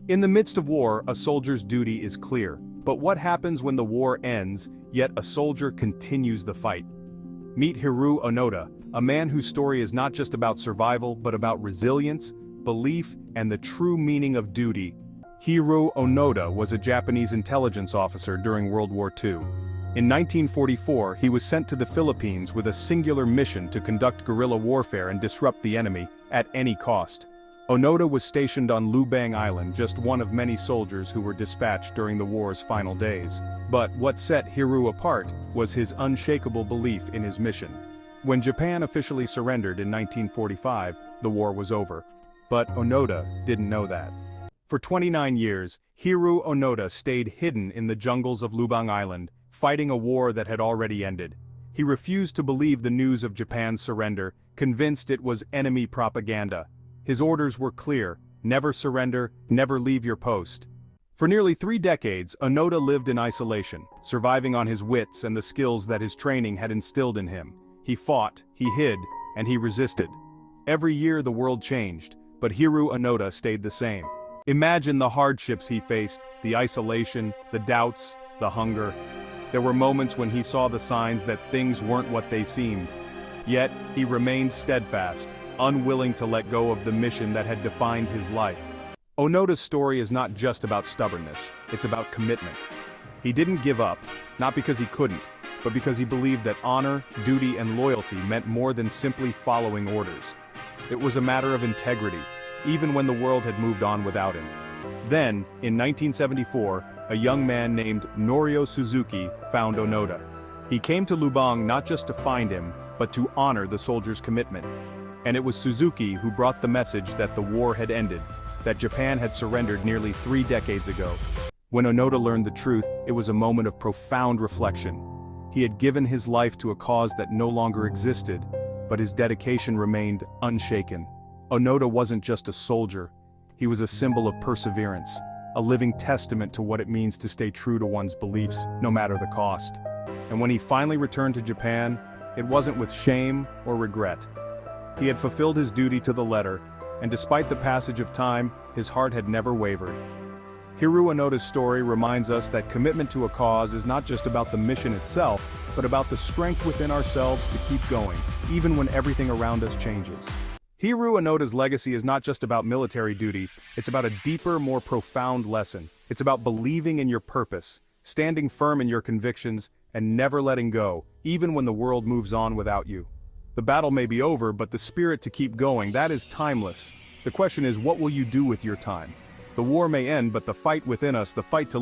In the midst of war, a soldier's duty is clear. But what happens when the war ends, yet a soldier continues the fight? Meet Hiroo Onada, a man whose story is not just about survival but about resilience, belief, and the true meaning of duty. Hiroo Onada was a Japanese intelligence officer during World War II. In 1944, he was sent to the Philippines with a singular mission to conduct guerrilla warfare and disrupt the enemy, at any cost. Onada was stationed on Lubang Island, just one of many soldiers who were dispatched during the war's final days. But what set Hiroo apart was his unshakable belief in his mission. When Japan officially surrendered in 1945, the war was over. But Onada didn't know that. For 29 years, Hiroo Onada stayed hidden in the jungles of Lubang Island, fighting a war that had already ended. He refused to believe the news of Japan's surrender, convinced it was enemy propaganda. His orders were clear: never surrender, never leave your post. For nearly 3 decades, Onada lived in isolation, surviving on his wits and the skills that his training had instilled in him. He fought, he hid, and he resisted. Every year the world changed, but Hiroo Onada stayed the same. Imagine the hardships he faced, the isolation, the doubts, the hunger. There were moments when he saw the signs that things weren't what they seemed. Yet, he remained steadfast, unwilling to let go of the mission that had defined his life. Onada's story is not just about stubbornness, it's about commitment. He didn't give up, not because he couldn't, but because he believed that honor, duty, and loyalty meant more than simply following orders. It was a matter of integrity, even when the world had moved on without him. Then, in 1974, a young man named Norio Suzuki found Onada. He came to Lubang not just to find him, but to honor the soldier's commitment. And it was Suzuki who brought the message that the war had ended, that Japan had surrendered nearly 3 decades ago. When Onada learned the truth, it was a moment of profound reflection. He had given his life to a cause that no longer existed, but his dedication remained unshaken. Onada wasn't just a soldier, he was a symbol of perseverance, a living testament to what it means to stay true to one's beliefs, no matter the cost. And when he finally returned to Japan, it wasn't with shame or regret. He had fulfilled his duty to the letter, and despite the passage of time, his heart had never wavered. Hiroo Onada's story reminds us that commitment to a cause is not just about the mission itself, but about the strength within ourselves to keep going, even when everything around us changes. Hiroo Onada's legacy is not just about military duty, it's about a deeper, more profound lesson. It's about believing in your purpose, standing firm in your convictions, and never letting go, even when the world moves on without you. The battle may be over, but the spirit to keep going, that is timeless. The question is, what will you do with your time? The war may end, but the fight within us, the fight to